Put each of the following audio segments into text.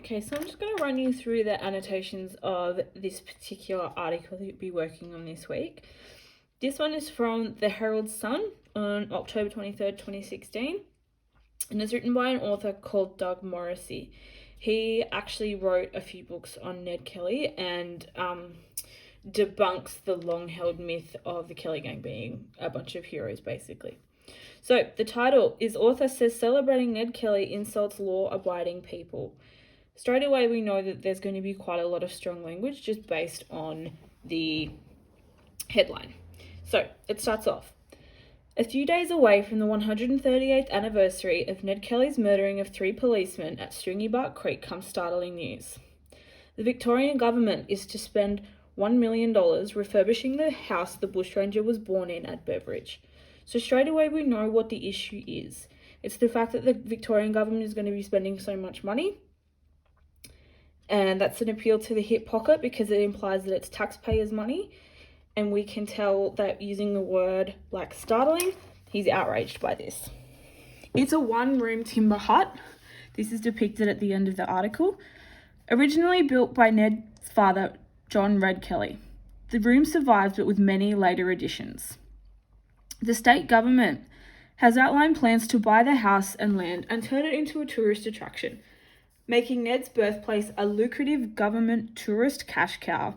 Okay, so I'm just going to run you through the annotations of this particular article that you'll be working on this week. This one is from the Herald Sun on October 23rd, 2016, and it's written by an author called Doug Morrissey. He actually wrote a few books on Ned Kelly and debunks the long-held myth of the Kelly Gang being a bunch of heroes, basically. So the title is Author Says Celebrating Ned Kelly Insults Law-Abiding People. Straight away, we know that there's going to be quite a lot of strong language just based on the headline. So it starts off. A few days away from the 138th anniversary of Ned Kelly's murdering of 3 policemen at Stringybark Creek comes startling news. The Victorian government is to spend $1 million refurbishing the house the bushranger was born in at Beveridge. So straight away we know what the issue is. It's the fact that the Victorian government is going to be spending so much money, and that's an appeal to the hip pocket because it implies that it's taxpayers' money, and we can tell that using the word like startling, he's outraged by this. It's a one-room timber hut. This is depicted at the end of the article. Originally built by Ned's father, John Red Kelly. The room survives, but with many later additions. The state government has outlined plans to buy the house and land and turn it into a tourist attraction, making Ned's birthplace a lucrative government tourist cash cow,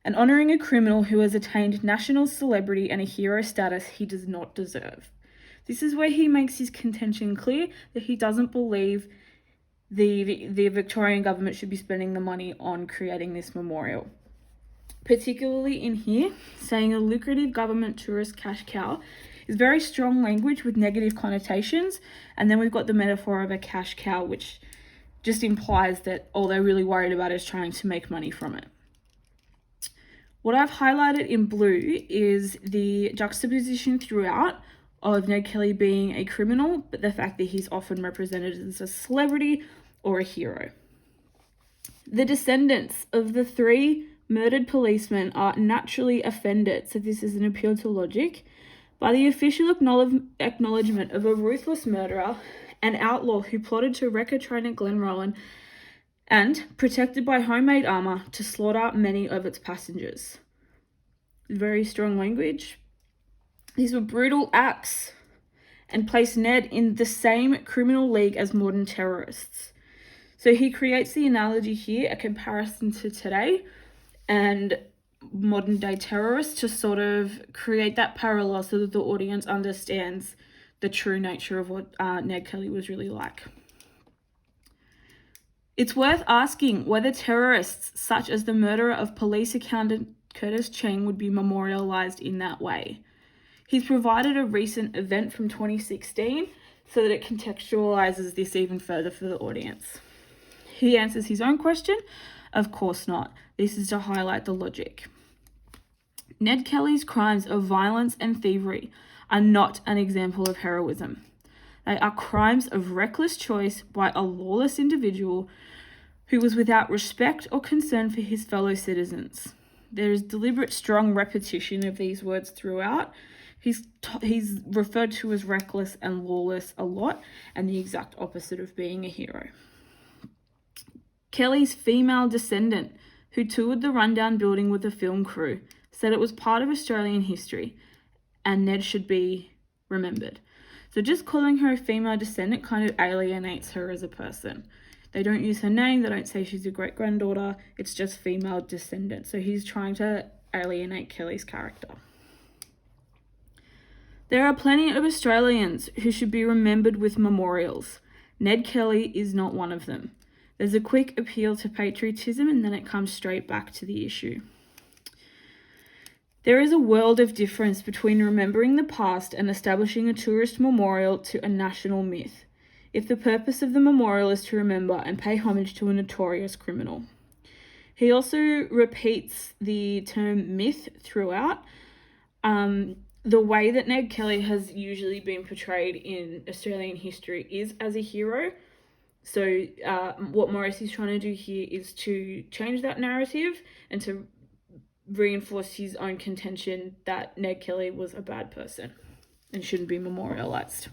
and honouring a criminal who has attained national celebrity and a hero status he does not deserve. This is where he makes his contention clear that he doesn't believe the Victorian government should be spending the money on creating this memorial. Particularly in here, saying a lucrative government tourist cash cow is very strong language with negative connotations, and then we've got the metaphor of a cash cow, which just implies that all they're really worried about is trying to make money from it. What I've highlighted in blue is the juxtaposition throughout of Ned Kelly being a criminal, but the fact that he's often represented as a celebrity or a hero. The descendants of the 3 murdered policemen are naturally offended, so this is an appeal to logic, by the official acknowledgement of a ruthless murderer, an outlaw who plotted to wreck a train at Glenrowan and, protected by homemade armour, to slaughter many of its passengers. Very strong language. These were brutal acts and place Ned in the same criminal league as modern terrorists. So he creates the analogy here, a comparison to today and modern day terrorists, to sort of create that parallel so that the audience understands the true nature of what Ned Kelly was really like. It's worth asking whether terrorists such as the murderer of police accountant Curtis Cheng would be memorialised in that way. He's provided a recent event from 2016 so that it contextualises this even further for the audience. He answers his own question. Of course not. This is to highlight the logic. Ned Kelly's crimes of violence and thievery are not an example of heroism. They are crimes of reckless choice by a lawless individual who was without respect or concern for his fellow citizens. There is deliberate, strong repetition of these words throughout. He's referred to as reckless and lawless a lot, and the exact opposite of being a hero. Kelly's female descendant, who toured the rundown building with a film crew, said it was part of Australian history and Ned should be remembered. So just calling her a female descendant kind of alienates her as a person. They don't use her name, they don't say she's a great-granddaughter, it's just female descendant. So he's trying to alienate Kelly's character. There are plenty of Australians who should be remembered with memorials. Ned Kelly is not one of them. There's a quick appeal to patriotism and then it comes straight back to the issue. There is a world of difference between remembering the past and establishing a tourist memorial to a national myth, if the purpose of the memorial is to remember and pay homage to a notorious criminal. He also repeats the term myth throughout. The way that Ned Kelly has usually been portrayed in Australian history is as a hero. So what Morrissey's trying to do here is to change that narrative and to reinforce his own contention that Ned Kelly was a bad person and shouldn't be memorialised.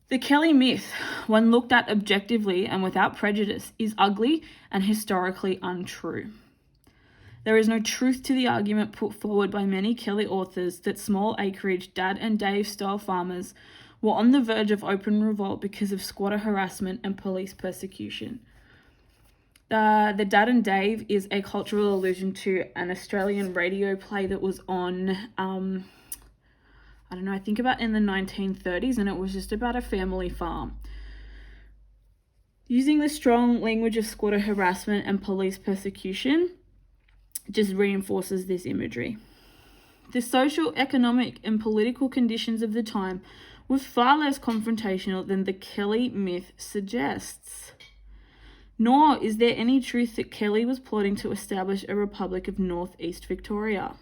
The Kelly myth, when looked at objectively and without prejudice, is ugly and historically untrue. There is no truth to the argument put forward by many Kelly authors that small acreage Dad and Dave style farmers were on the verge of open revolt because of squatter harassment and police persecution. The Dad and Dave is a cultural allusion to an Australian radio play that was on, I think about in the 1930s, and it was just about a family farm. Using the strong language of squatter harassment and police persecution just reinforces this imagery. The social, economic, and political conditions of the time were far less confrontational than the Kelly myth suggests. Nor is there any truth that Kelly was plotting to establish a republic of northeast Victoria.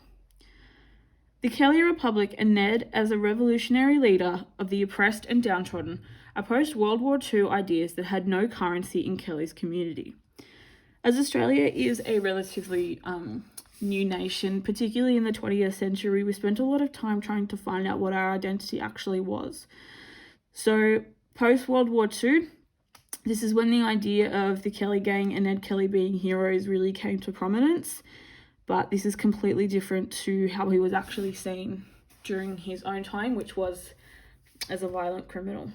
The Kelly Republic and Ned, as a revolutionary leader of the oppressed and downtrodden, are post-World War II ideas that had no currency in Kelly's community. As Australia is a relatively new nation, particularly in the 20th century, we spent a lot of time trying to find out what our identity actually was. So, post-World War II, this is when the idea of the Kelly gang and Ned Kelly being heroes really came to prominence. But this is completely different to how he was actually seen during his own time, which was as a violent criminal.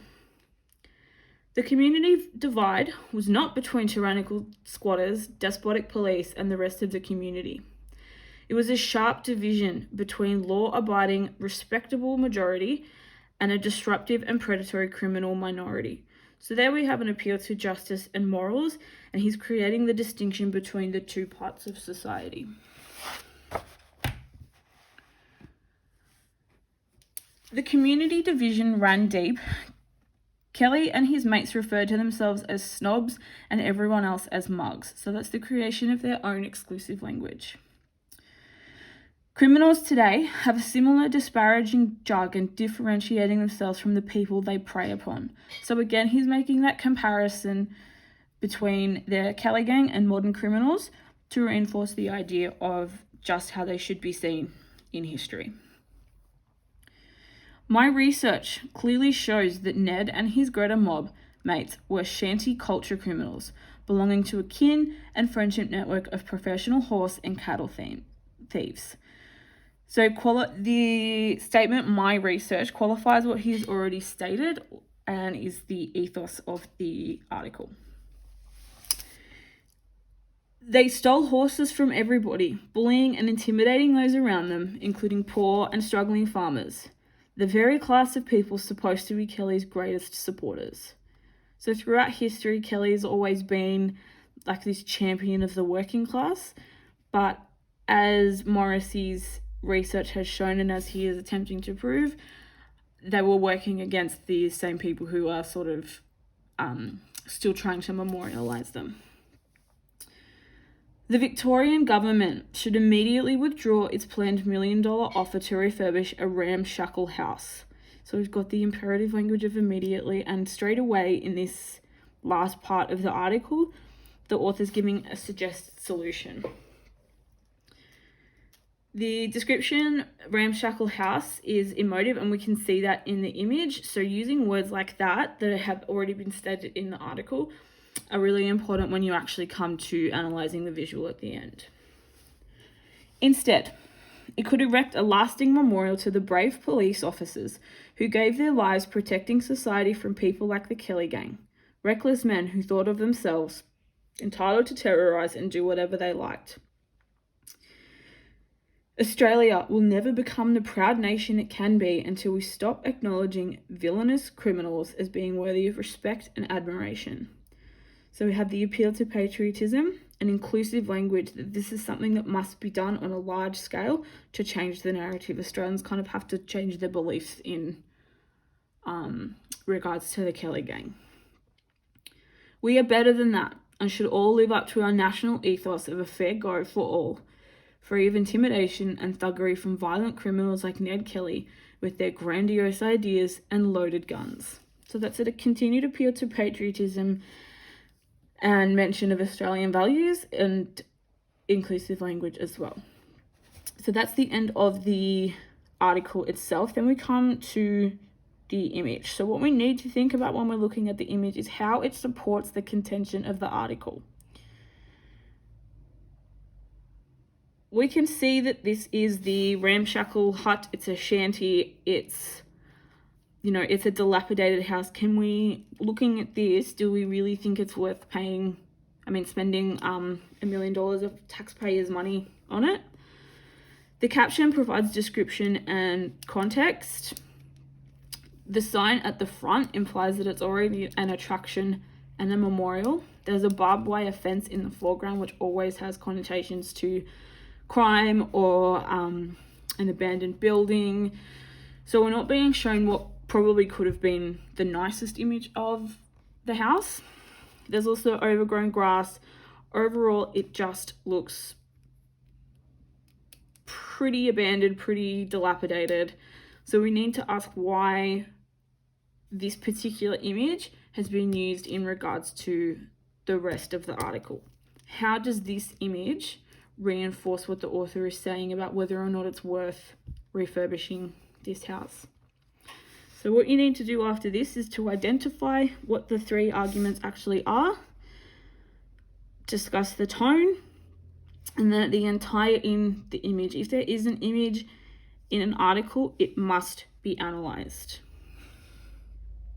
The community divide was not between tyrannical squatters, despotic police, and the rest of the community. It was a sharp division between law-abiding, respectable majority and a disruptive and predatory criminal minority. So there we have an appeal to justice and morals, and he's creating the distinction between the two parts of society. The community division ran deep. Kelly and his mates referred to themselves as snobs and everyone else as mugs. So that's the creation of their own exclusive language. Criminals today have a similar disparaging jargon differentiating themselves from the people they prey upon. So again, he's making that comparison between the Kelly gang and modern criminals to reinforce the idea of just how they should be seen in history. My research clearly shows that Ned and his Greta mob mates were shanty culture criminals belonging to a kin and friendship network of professional horse and cattle thieves. So the statement, my research, qualifies what he's already stated and is the ethos of the article. They stole horses from everybody, bullying and intimidating those around them, including poor and struggling farmers, the very class of people supposed to be Kelly's greatest supporters. So throughout history, Kelly has always been like this champion of the working class, but as Morrissey's research has shown and as he is attempting to prove, they were working against these same people who are sort of still trying to memorialise them. The Victorian government should immediately withdraw its planned $1 million offer to refurbish a ramshackle house. So we've got the imperative language of immediately, and straight away in this last part of the article, the author's giving a suggested solution. The description, ramshackle house, is emotive, and we can see that in the image. So using words like that have already been stated in the article are really important when you actually come to analysing the visual at the end. Instead, it could erect a lasting memorial to the brave police officers who gave their lives protecting society from people like the Kelly gang, reckless men who thought of themselves, entitled to terrorise and do whatever they liked. Australia will never become the proud nation it can be until we stop acknowledging villainous criminals as being worthy of respect and admiration. So we have the appeal to patriotism and inclusive language, that this is something that must be done on a large scale to change the narrative. Australians kind of have to change their beliefs in regards to the Kelly gang. We are better than that and should all live up to our national ethos of a fair go for all, free of intimidation and thuggery from violent criminals like Ned Kelly with their grandiose ideas and loaded guns. So that's a continued appeal to patriotism and mention of Australian values and inclusive language as well. So that's the end of the article itself. Then we come to the image. So what we need to think about when we're looking at the image is how it supports the contention of the article. We can see that this is the ramshackle hut. It's a shanty. It's, it's a dilapidated house. Can we, looking at this, do we really think it's worth spending $1 million of taxpayers' money on it? The caption provides description and context. The sign at the front implies that it's already an attraction and a memorial. There's a barbed wire fence in the foreground, which always has connotations to crime or an abandoned building. So we're not being shown what probably could have been the nicest image of the house. There's also overgrown grass. Overall, it just looks pretty abandoned, pretty dilapidated. So we need to ask why this particular image has been used in regards to the rest of the article. How does this image reinforce what the author is saying about whether or not it's worth refurbishing this house? So what you need to do after this is to identify what the 3 arguments actually are, discuss the tone, and then at the end tie it in the image. If there is an image in an article, it must be analysed.